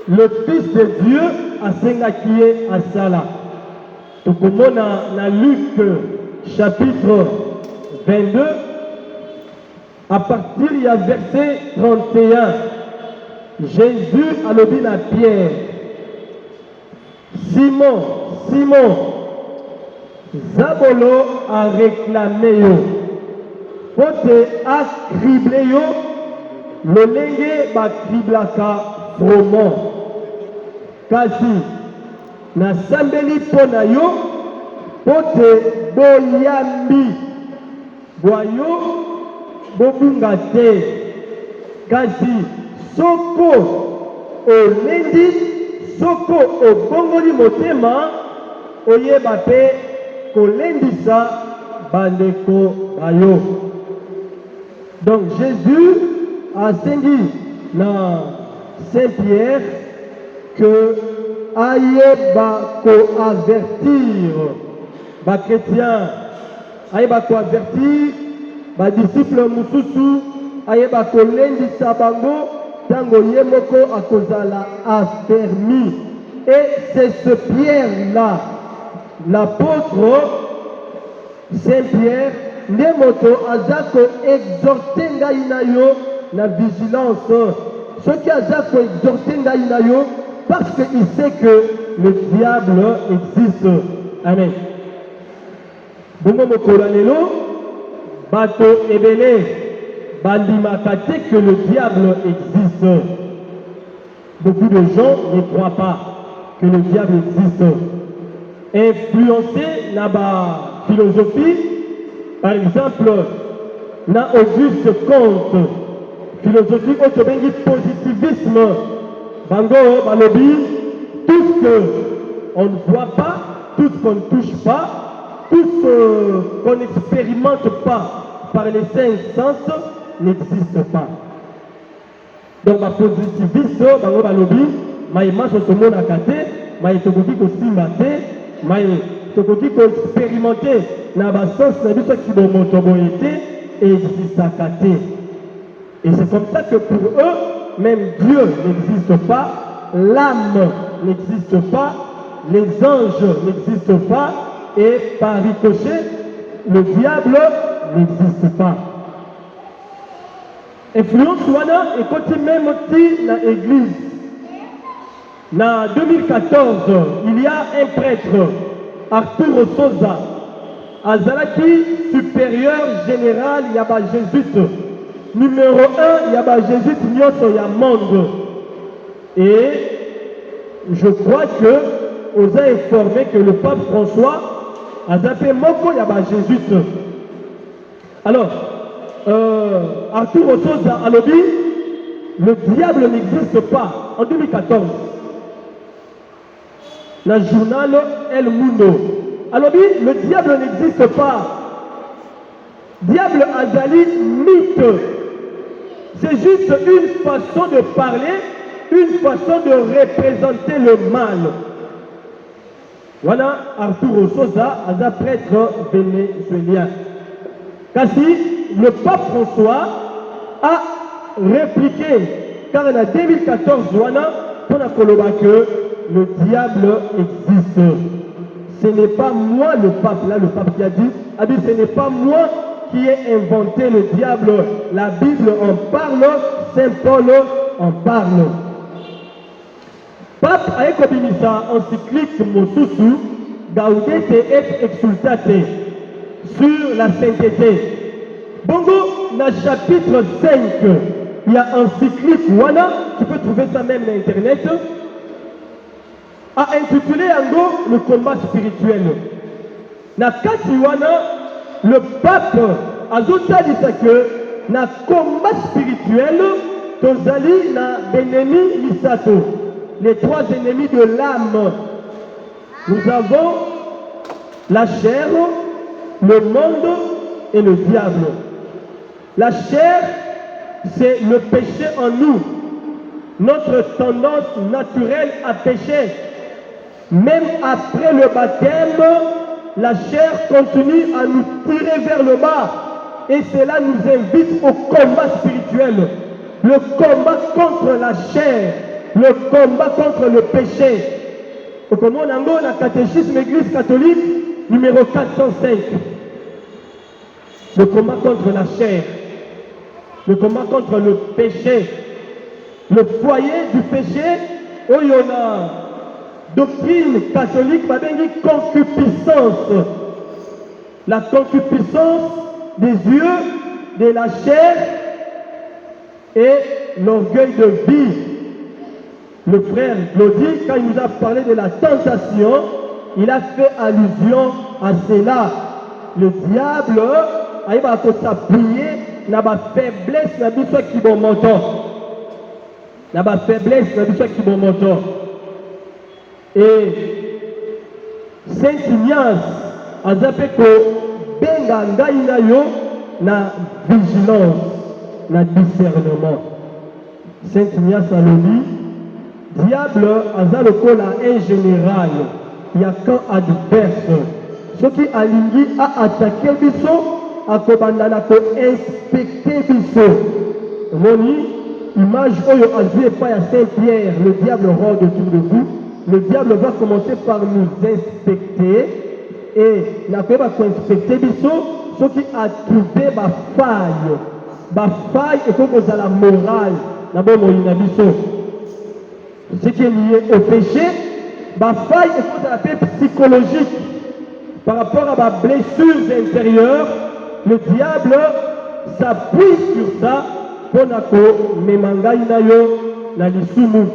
Le Fils de Dieu a sengakié à Sala. Donc, on a Luc chapitre 22, à partir du verset 31. Jésus a dit à Pierre, Simon, Simon, Zabolo a réclamé yo. Pote a criblé yo, le lenge ba criblaka froment. Kasi na sambeli pona yo, pote boyambi, boyo bobunga te. Kasi soko olendi, soko obongoli motema, oyeba pe kolendisa bandeko bayo. Donc Jésus a sengi na Saint-Pierre que ayeba ko avertir ba chrétien, ayeba ko avertir ba disciple mususu, ayeba ko lendisa bango tango yemoko akozala affermi. Et c'est ce Pierre-là, l'apôtre Saint-Pierre, Nemoto azako exhorter ngai na yo na vigilance. Ce qui azako exhorter ngai na yo parce qu'il sait que le diable existe. Amen. Bongo mokolo lelo bato ebele bandimaka te que le diable existe. Beaucoup de gens ne croient pas que le diable existe. Influencé na ba philosophie. Par exemple, na Auguste Comte, philosophie autobengi positivisme, bango, balobi, tout ce qu'on ne voit pas, tout ce qu'on ne touche pas, tout ce qu'on n'expérimente pas par les cinq sens n'existe pas. Donc, ma positiviste, bango, balobi, maïma, sotomo, nakate, maïtogoki, kosimate, maï tokoki koexpérimenter na basens na biso kibomoto boye te existaka te. Et c'est comme ça que pour eux, même Dieu n'existe pas, l'âme n'existe pas, les anges n'existent pas, et par ricochet, le diable n'existe pas. Influence wana ekoti même ti na église. En 2014, il y a un prêtre, Arthur Osoza, azalaki supérieur général yaba jésuite. Numéro 1, yaba jésuite nyonso ya monde. Et je crois que on a informé que le pape François a zappé moko yaba jésuite. Alors, Arthur Osoza a dit, le diable n'existe pas en 2014. Dans le journal El Mundo. Alors dit, le diable n'existe pas. Diable azali mythe. C'est juste une façon de parler, une façon de représenter le mal. Voilà Arturo Sosa, un prêtre vénézuélien. Kasi, le pape François a répliqué, car en 2014, voilà, pour la Koloba que le diable existe. Ce n'est pas moi le pape, là le pape qui a dit, ce n'est pas moi qui ai inventé le diable. La Bible en parle, Saint Paul en parle. Pape a ekobimisa encyclique Mosusu, Gaudete et Exultate, sur la sainteté. Bongo, dans le chapitre 5, il y a encyclique Wana, tu peux trouver ça même sur Internet, a intitulé Ango le combat spirituel. Na kati wana, le pape a dit que na combat spirituel, tozali na benemi misato, les trois ennemis de l'âme. Nous avons la chair, le monde et le diable. La chair, c'est le péché en nous, notre tendance naturelle à pécher. Même après le baptême, la chair continue à nous tirer vers le bas. Et cela nous invite au combat spirituel. Le combat contre la chair. Le combat contre le péché. Au commande en la catéchisme Église catholique, numéro 405. Le combat contre la chair. Le combat contre le péché. Le foyer du péché, où il y en a doctrine catholique, concupiscence. La concupiscence des yeux, de la chair et l'orgueil de vie. Le frère Glody, quand il nous a parlé de la tentation, il a fait allusion à cela. Le diable il va s'appuyer dans la faiblesse de la qui bon moteur. Dans la faiblesse de la qui bon moteur. Et Saint Ignace a dit que benga ngai na yo na vigilance, na discernement. Saint Ignace a dit, diable a dit un général, il y a qu'un adverse. Ce qui a lingi a attaqué biso, a kobandana ko inspecter biso. Moni, image oyo a joué pas à Saint-Pierre, le diable rôde autour de vous. Le diable va commencer par nous inspecter et la paix va inspecter ce qui a trouvé ma faille. Ma faille est comme la morale. Ce qui est lié au péché, ma faille est comme la paix psychologique. Par rapport à ma blessure intérieure, le diable s'appuie sur ça pour que mes mangas na lisumu.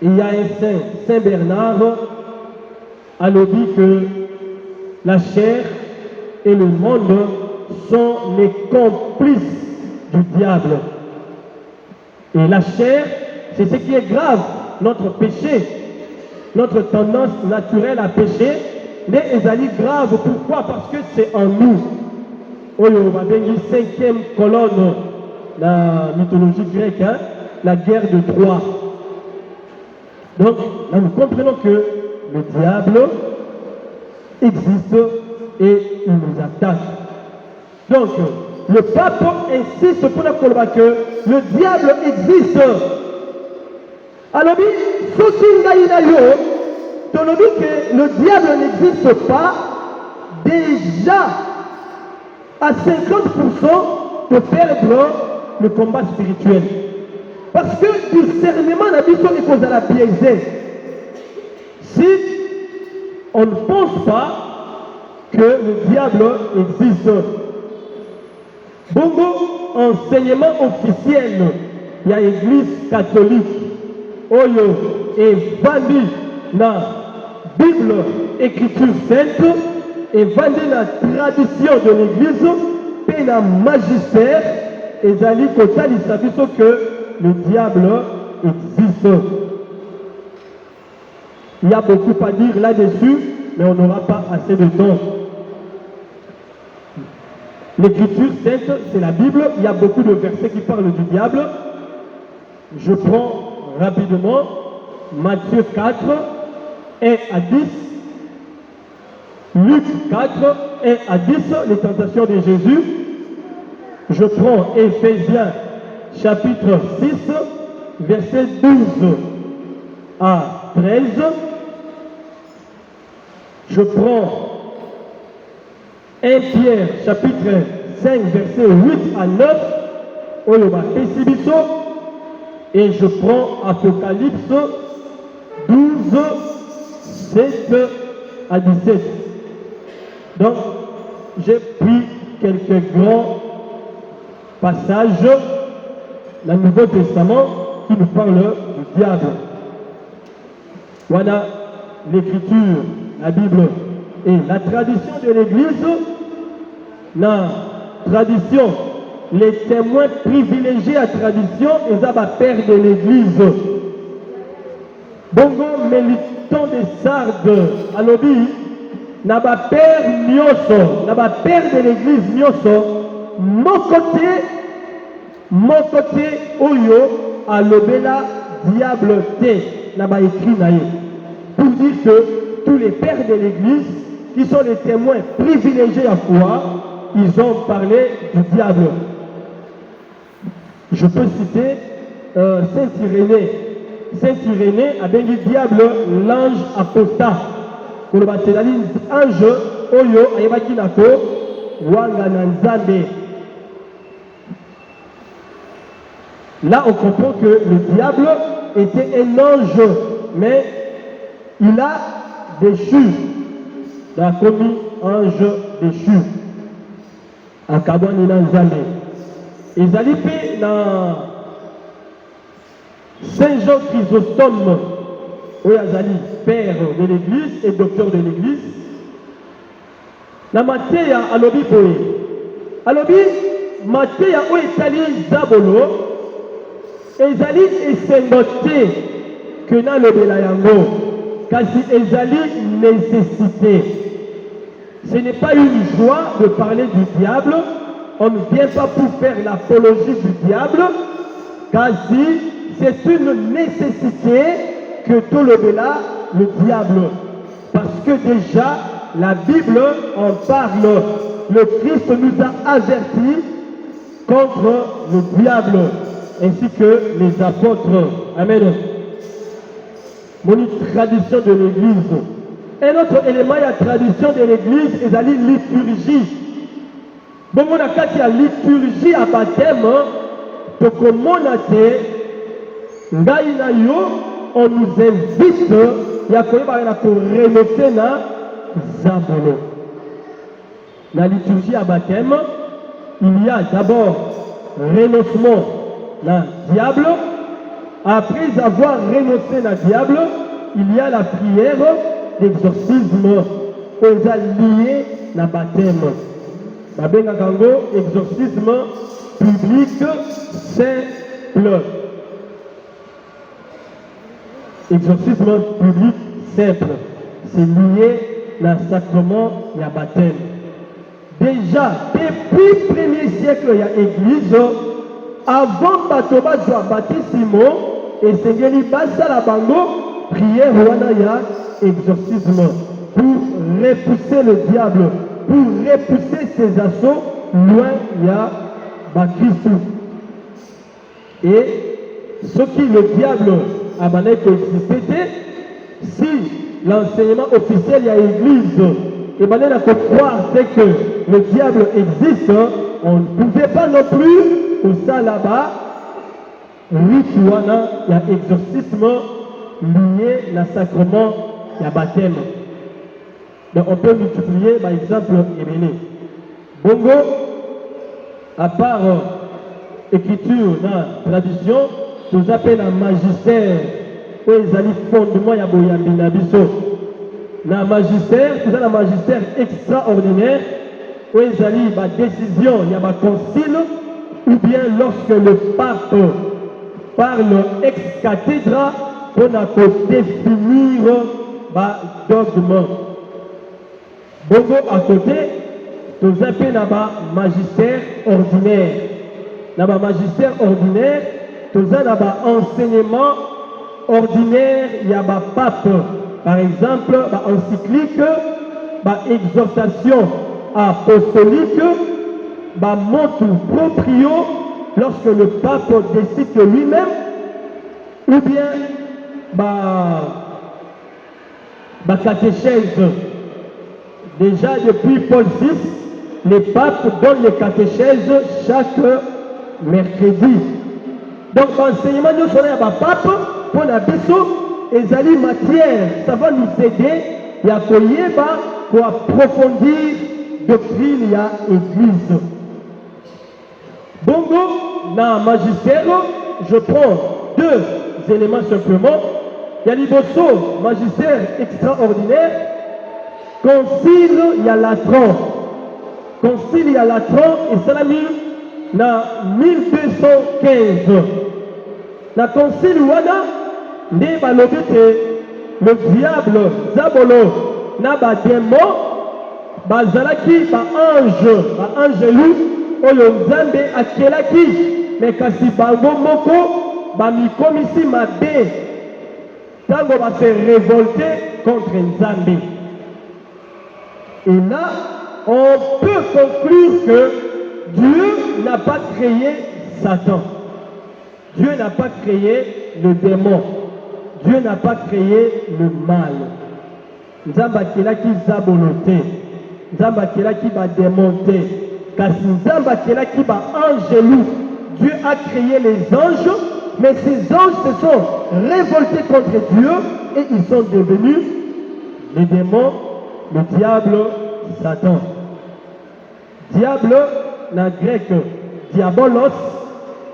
Il y a un saint, Saint Bernard, a dit que la chair et le monde sont les complices du diable. Et la chair, c'est ce qui est grave, notre péché, notre tendance naturelle à pécher, mais elle est grave. Pourquoi? Parce que c'est en nous. On va dire la 5e colonne de la mythologie grecque, hein, la guerre de Troie. Donc, là, nous comprenons que le diable existe et il nous attaque. Donc, le pape insiste pour que le diable existe. Alors, que le diable n'existe pas, déjà à 50% de perdre le combat spirituel. Parce que discernement n'a dit qu'on est cause à la biaisée. Si on ne pense pas que le diable existe. Bongo, enseignement officiel, il y a l'église catholique, Oyo et Vandi, la Bible, écriture sainte, et Vandi, la tradition de l'église, et la magistère, et Zali Kotal, il s'agit que le diable existe. Il y a beaucoup à dire là-dessus, mais on n'aura pas assez de temps. L'écriture sainte, c'est la Bible. Il y a beaucoup de versets qui parlent du diable. Je prends rapidement Matthieu 4, 1 à 10. Luc 4, 1 à 10, les tentations de Jésus. Je prends Éphésiens chapitre 6, verset 12 à 13. Je prends 1 Pierre chapitre 5 verset 8 à 9 et je prends Apocalypse 12 7 à 17. Donc j'ai pris quelques grands passages dans le Nouveau Testament qui nous parlent du diable. Voilà l'écriture, la Bible et la tradition de l'Église. La tradition, les témoins privilégiés à tradition, ils ont la père de l'Église. Bongo militant de Sardes, à l'obéi, n'a pas père Nyoso, n'a pas père de l'Église Nyoso, mon côté, Oyo, à l'obéla, diable T, n'a pas écrit naïe. Pour dire que tous les pères de l'Église, qui sont les témoins privilégiés à foi, ils ont parlé du diable. Je peux citer Saint Irénée. Saint Irénée a bien dit diable, l'ange apostat. Pour le baptême, ange, oyo, ayabaki nako, wanga nanzambe. Là, on comprend que le diable était un ange, mais il a déchu. Il a commis ange déchu. À Kabani Nanzambe. Ils allaient dans Saint Jean Chrysostome, où il père de l'église et docteur de l'église. Dans Matthieu, à l'obi boé. À l'obi, Matthieu, où est allé Zabolo, et ils allaient se noter que dans le Belayango, car ils allaient nécessiter. Ce n'est pas une joie de parler du diable. On ne vient pas pour faire l'apologie du diable, car c'est une nécessité que tout le béla, le diable. Parce que déjà, la Bible en parle. Le Christ nous a avertis contre le diable, ainsi que les apôtres. Amen. Mon tradition de l'Église. Un autre élément, il y a la tradition de l'église, et la liturgie. Bon, on a quand il y a liturgie à baptême, pour que mon athée, on nous invite, il y a quand même pour remettre na Zabolo. La liturgie à baptême, il y a d'abord renoncement na diable. Après avoir renoncé na diable, il y a la prière d'exorcisme aux alliés na baptême. Babenga kango exorcisme public simple. Exorcisme public simple. C'est lié na sacrement ya baptême. Déjà, depuis le 1er siècle, il y a église. Avant Batoba Joa baptême, et Seigneur Bassa la bango, prière wana ya exorcisme. pour repousser le diable, pour repousser ses assauts, loin il y a Christ. Et ce qui le diable a existé, si l'enseignement officiel il y a l'église, et maintenant il faut croire que le diable existe, on ne pouvait pas non plus, au ça là-bas, rituana, il y a exorcisme lié au sacrement, il y a baptême. Donc on peut multiplier par exemple Ebélé. Bongo, à part écriture, dans tradition, nous appelons un magistère, où ils allaient fondement, il y a Boyambi Nabiso. Dans le magistère, c'est un magistère extraordinaire, où ils allaient la décision, il y a un concile, ou bien lorsque le pape parle ex cathedra, on a pour définir le dogme. Bongo à côté, nous appelons un magistère ordinaire. Dans le magistère ordinaire, nous avons un enseignement ordinaire, il y a un pape. Par exemple, encyclique, exhortation apostolique, motu proprio, lorsque le pape décide de lui-même, ou bien catéchèse. Déjà depuis Paul VI, les papes donnent les catéchèses chaque mercredi. Donc l'enseignement nous sommes à pape pour la biso. Et les matières, ça va nous aider pour approfondir doctrine et l'église. Bongo, dans le magistère, je prends deux éléments simplement. Il y a l'Ibosso, magistère extraordinaire, concile, il y a Latran. Concile, il y a Latran, et ça l'a mis dans 1215. La concile, Né balobi le diable Zabolo na ba démon bazalaki ba angelou oyo nzambe akelaki mais kasi bango moko ba mikomisi mabe tango ba se révolter contre nzambe. Et là on peut conclure que Dieu n'a pas créé Satan. Dieu n'a pas créé le démon. Dieu n'a pas créé le mal. Nzamba kelaki zabolote. Nzamba kelaki ba démonté. Kasi nzamba kelaki ba angelou. Dieu a créé les anges, mais ces anges se sont révoltés contre Dieu et ils sont devenus les démons, le diable, Satan. Diable, dans le grec, diabolos,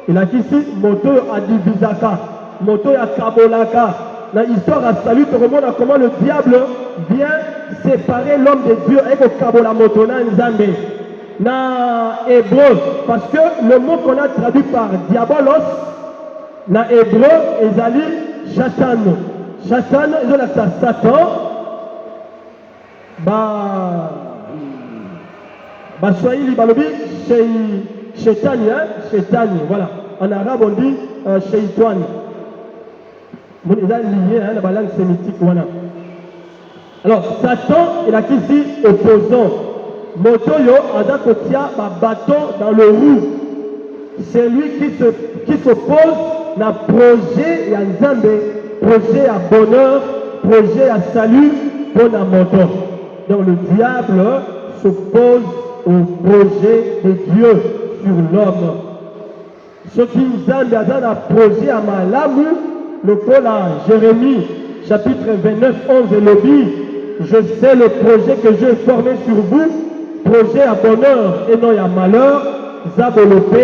il a ici moto a divisaka. Moto ya kabolaka. Dans l'histoire à salut, tu remontes comment le diable vient séparer l'homme de Dieu avec le kabola moto na nzambe. Na hébreu, parce que le mot qu'on a traduit par diabolos, na hébreu, ezali Satan. Satan, ils ont la Satan. Swahili balobi Shetani, Shetani, voilà. En arabe on dit Sheitani. Bon, ils ont lié dans la langue sémitique, voilà. Alors, Satan, il a ici opposant. Motoyo, Adakotia, bâton dans le roue. C'est lui qui s'oppose à projet à Nzambe, projet à bonheur, projet à salut pour la moto. Donc, le diable s'oppose au projet de Dieu sur l'homme. Ce qui nous a un projet à Malamu, le col à Jérémie, chapitre 29, 11 et le dit, je sais le projet que j'ai formé sur vous, projet à bonheur et non à malheur, Zabolopé,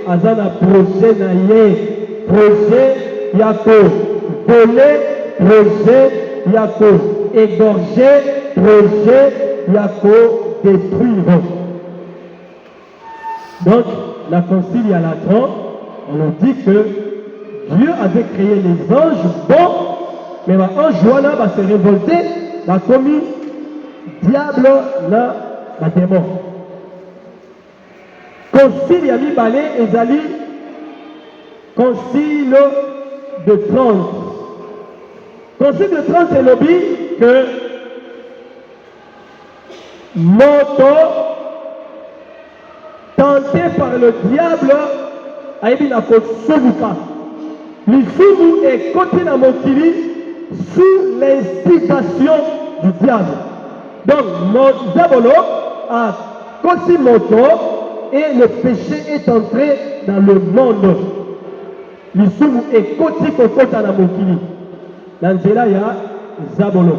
Azana projet naïe, projet Yako, voler, projet Yako, égorger, projet Yako, détruire. Donc, la concile à Latran, on nous dit que Dieu avait créé les anges bons, mais l'ange Joana va se révolter, va commis diable, la démon. Concile Yami Balé et Zali, concile de 30. Concile de 30 est lobby que moto tenté par le diable ayebi na kosubuka lisumu ekoti na mokili sous l'instigation du diable. Donc Zabolo a kosi moto et le péché est entré dans le monde. Lisumu ekoti kokota na mokili na nzela ya Zabolo.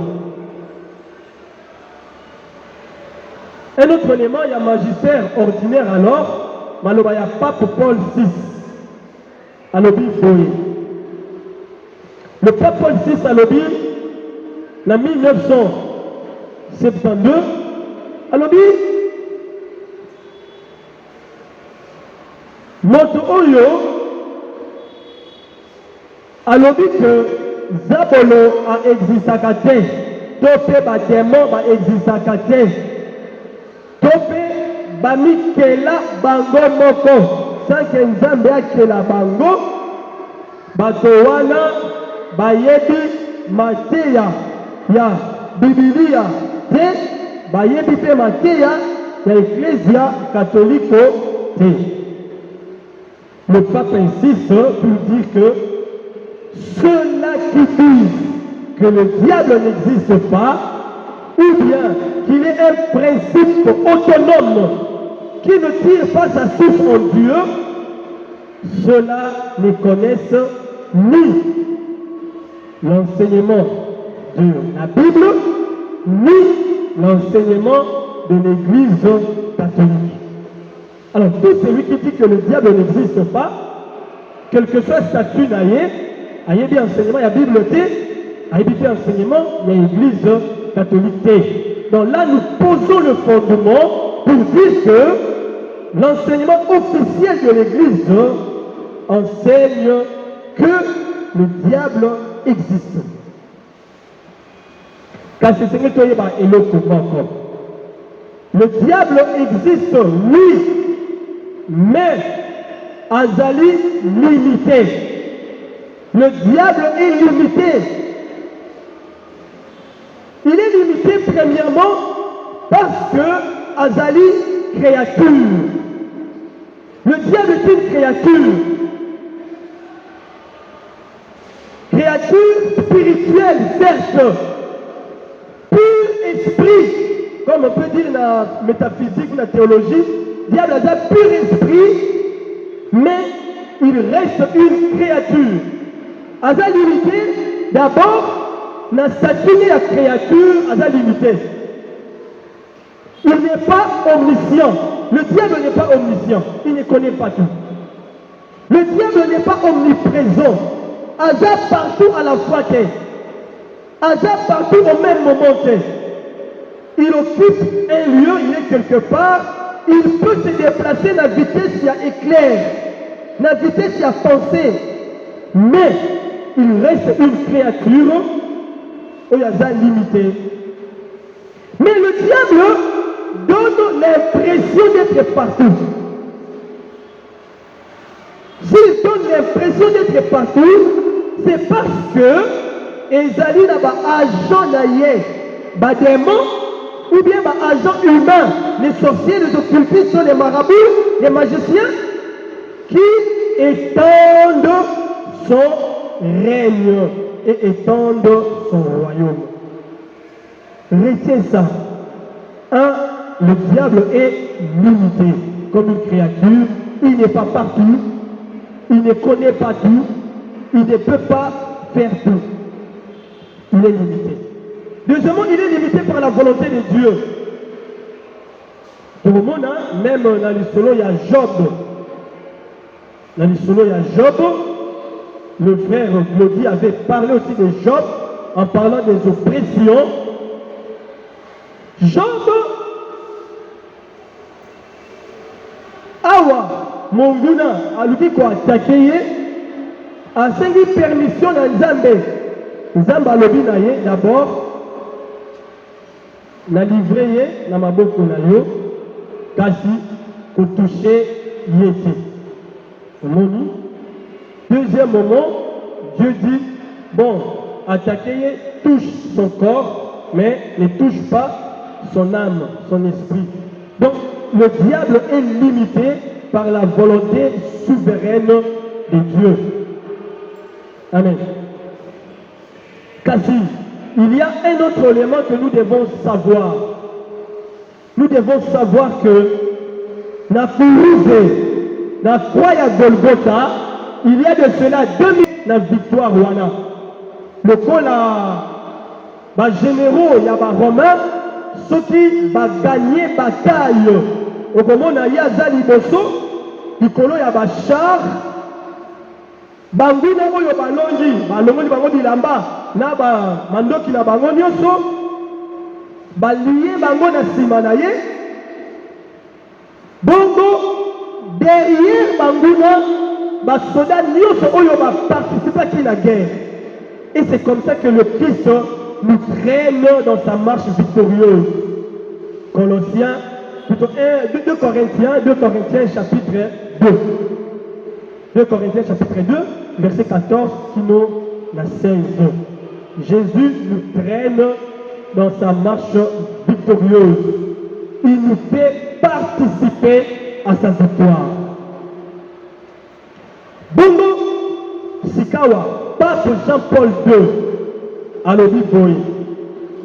Un autre élément, il y a magistère ordinaire alors, maloba ya pape Paul VI. Alobi boye. Le pape Paul VI alobi en 1972 alobi moto oyo alobi que Zabolo a existaka te to pe ba démon ba existaka te to pe ba mikela bango moko sans que Nzambe akela bango bato wana bayebi mateya ya Bibilia te bayebi pe mateya ya Ecclesia catholique te. Le pape insiste pour dire que ceux-là qui disent que le diable n'existe pas, ou bien qu'il est un principe autonome qui ne tire pas sa source en Dieu, ceux-là ne connaissent ni l'enseignement de la Bible, ni l'enseignement de l'Église catholique. Alors, tout celui qui dit que le diable n'existe pas, quel que soit statut naïe, il y a bien enseignement, il y a Bible, il y a bien enseignement, il y a Église catholique. Donc là, nous posons le fondement pour dire que l'enseignement officiel de l'Église enseigne que le diable existe. Car c'est ce que tu as le diable existe, oui, mais Azali limité. Le diable est limité. Il est limité premièrement parce que Azali créature. Le diable est une créature. Créature spirituelle, certes. Pur esprit. Comme on peut dire dans la métaphysique ou la théologie, le diable a un pur esprit, mais il reste une créature. Aza limité, d'abord, dans la statut de la créature, Aza limité. Il n'est pas omniscient. Le diable n'est pas omniscient. Il ne connaît pas tout. Le diable n'est pas omniprésent. Aza partout à la fois. Aza partout au même moment. Il occupe un lieu, il est quelque part, il peut se déplacer dans la vitesse qui a éclair, dans la vitesse qui a pensé, mais il reste une créature où il y a ça limité. Mais le diable donne l'impression d'être partout. S'il donne l'impression d'être partout, c'est parce que Ezali n'a pas agent naïe, pas démon, ou bien par agents humains, les sorciers, les occultistes, les marabouts, les magiciens, qui étendent son règne et étendent son royaume. Retiens ça. Un, le diable est limité comme une créature. Il n'est pas partout. Il ne connaît pas tout. Il ne peut pas faire tout. Il est limité. Deuxièmement, il est limité par la volonté de Dieu. Tout le monde, même dans l'histoire, il y a Job. Dans l'histoire, il y a Job. Le frère Claudie avait parlé aussi de Job en parlant des oppressions. Job, Awa, Monguna, aluki ko attaqué, a cinq permission dans Nzambe. Nzambe alobi na ye d'abord. Na livré na maboko na yo kasi ko toucher yete. Deuxième moment, Dieu dit bon, attaquer touche son corps mais ne touche pas son âme, son esprit. Donc, le diable est limité par la volonté souveraine de Dieu. Amen. Kasi, il y a un autre élément que nous devons savoir. Nous devons savoir que na Toulouse, na croix à Golgotha, il y a de cela 2000 na victoire wana. Le col a généraux, il y a des romains, ceux qui ont gagné bataille. Au moment où il y a des liboso, il y a des chars, banguna oyo balongi bango bilamba na ba mandoki na bango nyonso balié bango na sima na ye bongo derrière banguna basoda nyonso oyo baparticipaki na guerre. Et c'est comme ça que le Christ nous traîne dans sa marche victorieuse. Colossiens, plutôt 2 Corinthiens chapitre 2. 2 Corinthiens chapitre 2, verset 14, qui nous la 16. Jésus nous traîne dans sa marche victorieuse. Il nous fait participer à sa victoire. Bongo Sikawa, Pape Jean-Paul II, à l'Obi Boy.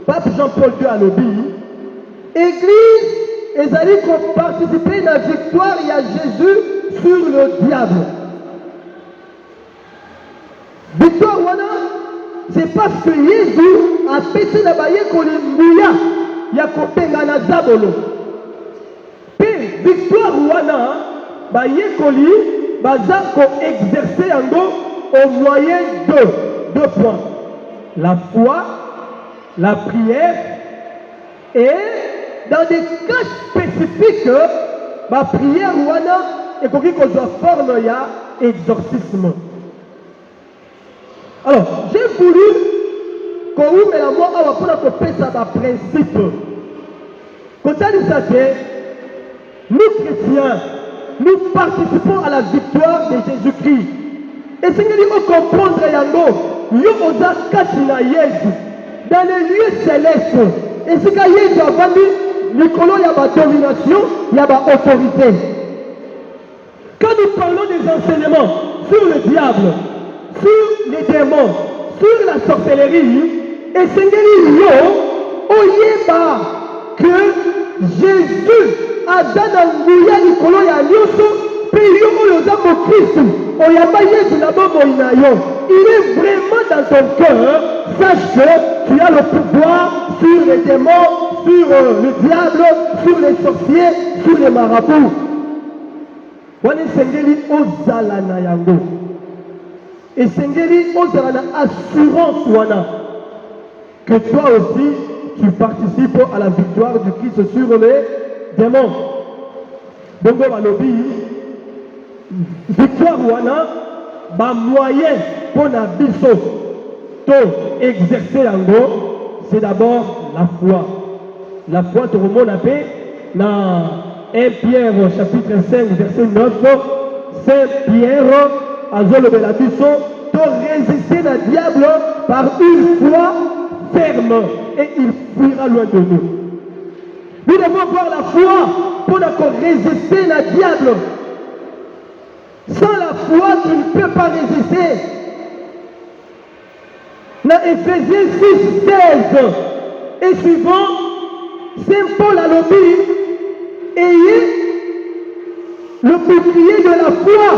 Pape Jean-Paul II à l'Obi, Église, ils allaient participer à la victoire, il y a Jésus sur le diable. Victoire wana, c'est parce que Jésus a pété la baye kolimbuya ya kopenga na zabolo. Pe victoire wana, baye koli baza ko exercer yango au moyen de 2 points. La foi, la prière et dans des cas spécifiques, la prière wana et qu'on dit qu'on doit forme ya exorcisme. Alors, j'ai voulu qu'on ouvre la voie pour la ça par principe. Quand ça dit ça, nous chrétiens, nous participons à la victoire de Jésus-Christ. Et si nous comprendre Yango, nous osa katina Yesu dans les lieux célestes. Et si Yesu a vendu, Nicolas, il y a ma domination, il y a ma autorité. Quand nous parlons des enseignements sur le diable, sur les démons, sur la sorcellerie, et Seigneur yo, oyeba que Jésus a donné un bouillard Nicolas ya nyoso, puis yo oyoza mo Christ, oyaba Yesu na bobo inayo. Il est vraiment dans ton cœur, sache que tu as le pouvoir sur les démons, sur le diable, sur les sorciers, sur les marabouts. Wana Seigneur ozala na yango. Et Seigneur, on a l'assurance que toi aussi, tu participes à la victoire du Christ sur les démons. Donc, on va le dire, victoire wana, ba moyen pour la biso, to exercer en gros, c'est d'abord la foi. La foi, tout le monde a fait, dans 1 Pierre chapitre 5, verset 9, Saint Pierre, Azolo de la Bisson, pour résister le diable par une foi ferme et il fuira loin de nous. Nous devons avoir la foi pour résister le diable. Sans la foi, tu ne peux pas résister. Dans Éphésiens 6, 16 et suivant, Saint Paul a dit, ayez le bouclier de la foi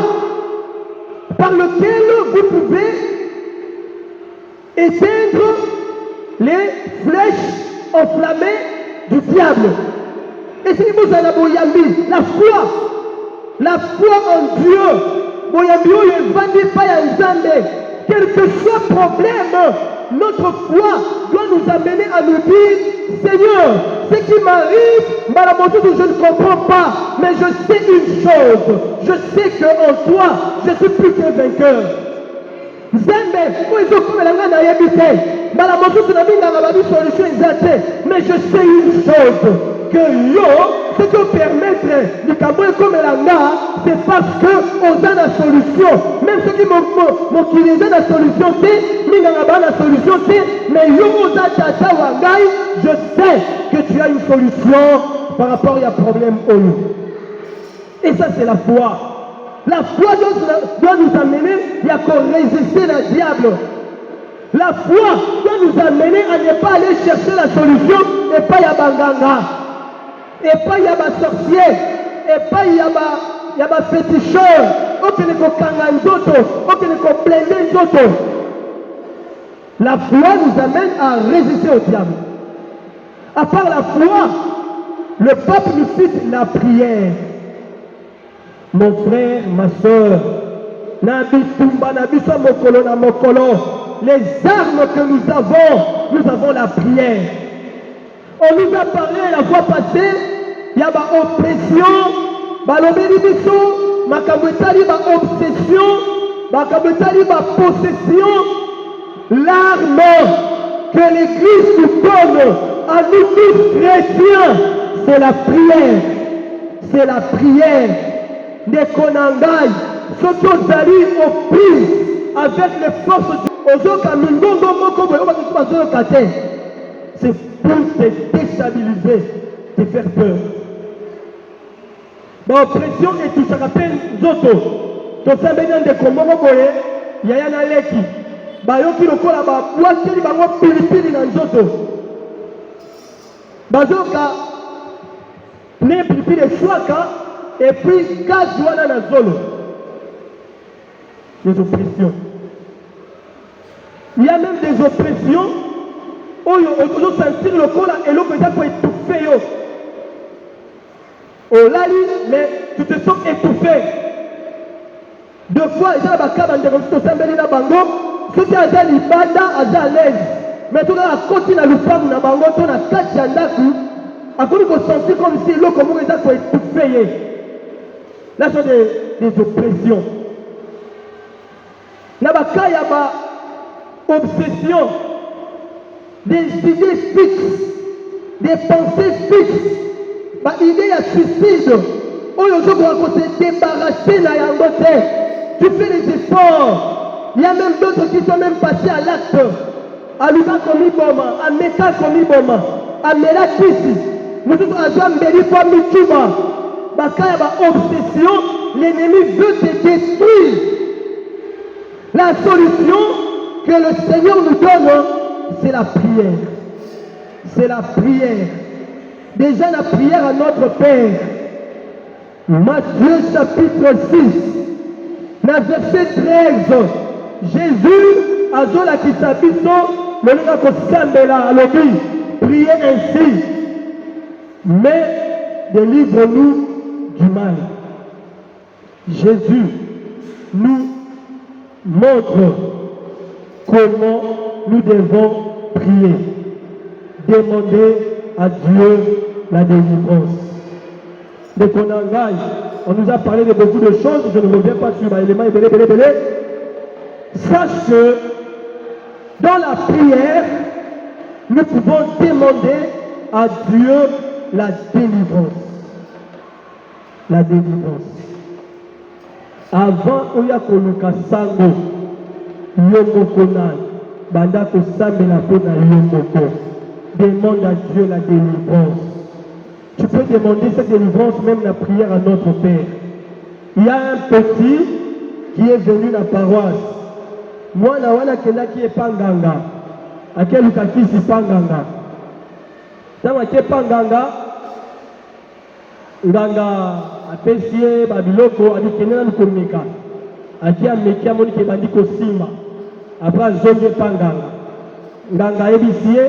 par lequel vous pouvez éteindre les flèches enflammées du diable. Et si vous avez la foi en Dieu, quel que soit le problème, notre foi doit nous amener à nous dire, Seigneur, ce qui m'arrive, je ne comprends pas, mais je sais une chose, je sais qu'en toi, je suis plus que vainqueur. Mais je sais une chose, que yo, ce qui peut permettre le Cameroun comme l'anga, c'est parce qu'on a la solution. Même ceux qui m'ont utilisé la solution, la solution, mais je sais que tu as une solution par rapport à un problème. Et ça, c'est la foi. La foi doit nous amener à résister le diable. La foi doit nous amener à ne pas aller chercher la solution et pas y a banganga, et pas y a sorcier, et pas y a féticheur, aucun ne kanga nzoto, aucun ne blender nzoto. La foi nous amène à résister au diable. À part la foi, le pape nous cite la prière. Mon frère, ma soeur, les armes que nous avons la prière. On nous a parlé la fois passée, il y a une oppression, obsession, possession. L'arme que l'Église nous donne à nous tous chrétiens, c'est la prière. C'est la prière. Des konangai, ceux qui ont allé aux prises avec les forces du c'est pour te déstabiliser, te faire peur. L'oppression est tout ça rappelle Zoto. Tout ça vient de Komoko Boye, Yayana Leki. Bayoki lokola ba wateli bango pilipili na Zoto. Bazoka ne pilipili chouaka et puis gaz wana na zolo. Les oppressions. Il y a même des oppressions où on peut sentir le corps et l'eau peut être étouffé. Oh là, mais tu te sens étouffé. Deux fois, il y a des cas de bango, ceux qui ont des banda à l'aise. Mais tout le monde continue à le faire dans bango, tout le monde a 4 yandaku, à cause de sentir comme si l'eau comme ça peut étouffer. Là, ce sont des oppressions. Là, il y a obsession, des idées fixes, des pensées fixes, des idées à suicide. On doit se débarrasser de la. Tu fais des efforts. Il y a même d'autres qui sont même passés à l'acte. À l'Uba comme Iboma, à Meka comme Iboma, à Merakisi. Nous sommes à Zambéli pour Michuba. Quand il y a obsession, l'ennemi veut te détruire. La solution que le Seigneur nous donne, c'est la prière. C'est la prière. Déjà la prière à notre Père. Matthieu chapitre 6, verset 13. Jésus a dit la Kisabiso, le nom Kosambela, priez ainsi. Mais délivre-nous du mal. Jésus nous montre comment nous devons prier, demander à Dieu la délivrance. De Konangai, on nous a parlé de beaucoup de choses, je ne reviens pas sur l'élément belé. Sache que dans la prière, nous pouvons demander à Dieu la délivrance. La délivrance. Avant Oyakoluka Sango, Yomokonan, Bandako Sambela Pona Yomoko, demande à Dieu la délivrance. Tu peux demander cette délivrance même la prière à notre Père. Il y a un petit qui est venu à la paroisse. Moi, je qui est Panganga. À quel cas qui est Panganga? Dans la Panganga, Nganga apesiye babiloko adikene na komeka akia mekia moni ke bandiko simba après zonge panganga nganga ebisiye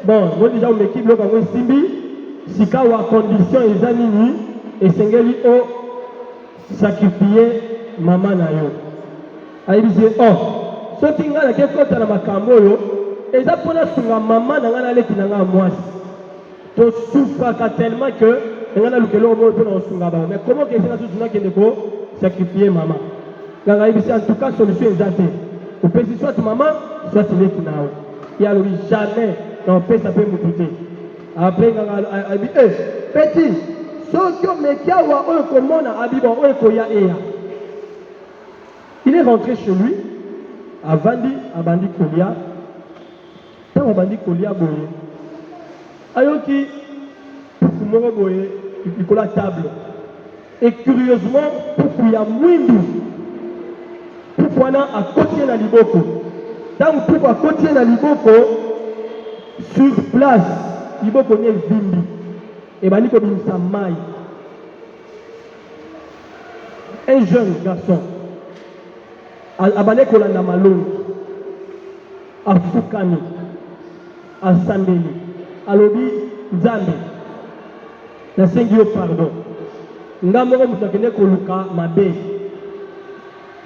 bon moi déjà on équipe loko ngo simbi sika wa condition ezani ni esengeli o sacrifier mama na yo ayibisiye oh soki ngana ke kota na makambo yo eza pona sunga mama na ngana leki na nga mwasi to souffre tellement que mais comment que ça qui ne sacrifier maman? En tout cas, solution est exacte. Au peut soit maman, soit tu es il y a jamais dans le pays ça peut me coûter. Après, petit, Il est rentré chez lui, Avandi, Abandi Kolia, tant Abandi Kolia Boye. Ayoki, Pukumoro Boye, il colle la table. Et curieusement, Pukuya Mwindu, Pukwana a côté na Liboko. Tant Puku a côté na Liboko, sur place, Liboko n'est Vimbi. Et Bani Kobimsa Maï. Un jeune garçon. Abane kolanda malongi afukani asambeli alobi nzambe nasengi yo pardon nga moko moto akende koluka mabe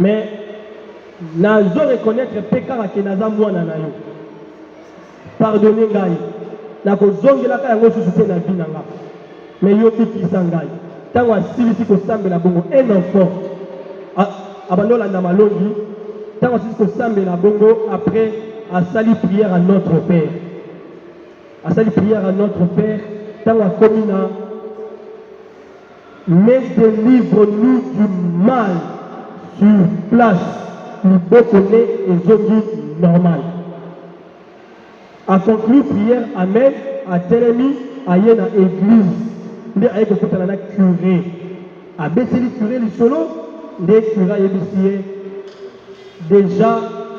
mais nazo reconnaître mpe kaka ke naza mwana na yo pardonne ngai nakozongelaka yango susu te na vi na nga mais yo bikisa ngai ntango asilisi kosambela bongo un enfant abando la namalongi tant aussi que Sambe la bongo après a sali prière à notre Père tant a communa mais délivre-nous du mal sur place nous connaît et zogi normal a conclu prière amen a télémi a yena église nde aye kokutana na curé a beseli curé lisolo nde curé yebisi déjà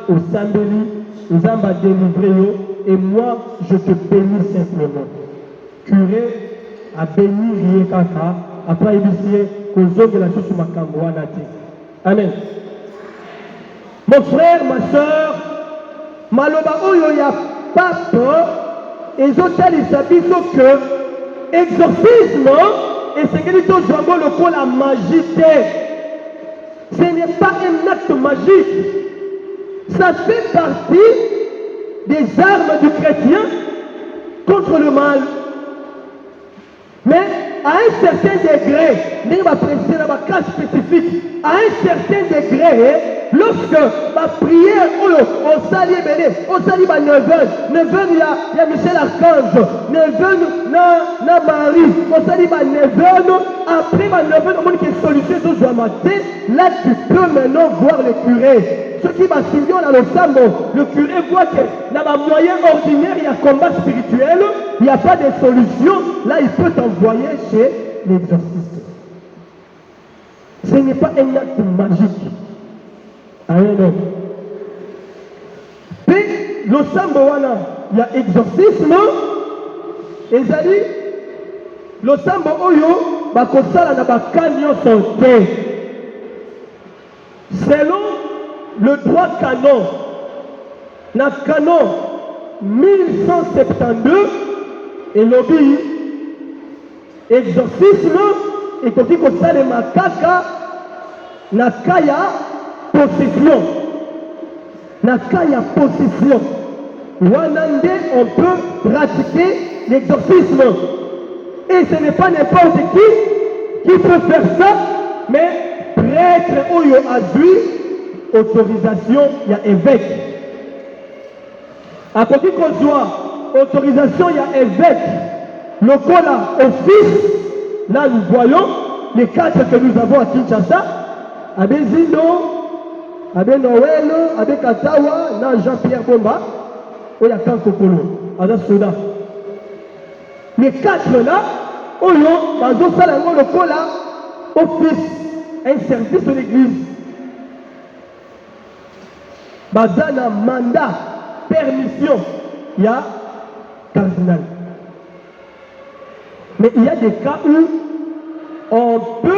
au Sambeli, nous avons délivré et moi je te bénis simplement. Curé a béni Riekaka, après il dit que la chose sur ma camouanate. Amen. Mon frère, ma soeur, Maloba Oyoya pape, ils ont dit que exorcisme et c'est que nous avons le coup la magie. Ce n'est pas un acte magique. Ça fait partie des armes du chrétien contre le mal. Mais à un certain degré, il va préciser dans ma cas spécifique, à un certain degré, lorsque ma prière, on s'allie belé, on s'allie ma neveu, il y a Michel Archange, neveu, na Marie, on s'allie ma neveu, après ma neveu, on dit que solution de Joamaté, là tu peux maintenant voir le curé. Ce qui va signer dans le sambo, le curé voit que dans ma moyen ordinaire, il y a combat spirituel, il n'y a pas de solution, là il peut t'envoyer chez l'exorciste. Ce n'est pas un acte magique. Un homme. Puis, le sambo, il y a exorcisme, et ça dit, le sambo oyo, bakosala na bakanyo santé. Selon le droit canon, na canon 1172, et lobby, exorcisme, et quand il y a des makaka, na kaya possession. Na kaya possession. Wanande, on peut pratiquer l'exorcisme. Et ce n'est pas n'importe qui peut faire ça, mais prêtre oyo azui, autorisation, il y a évêque. À côté qu'on soit autorisation, il y a évêque. Le cola office, là nous voyons les quatre que nous avons à Kinshasa, avec Zindo, avec Noël, avec Katawa, là Jean-Pierre Bomba, où il y a Kankokolo, avec Soda. Les quatre là, où il y a le cola office, un service de l'église. Bazana mandat, permission, il y a cardinal. Mais il y a des cas où on peut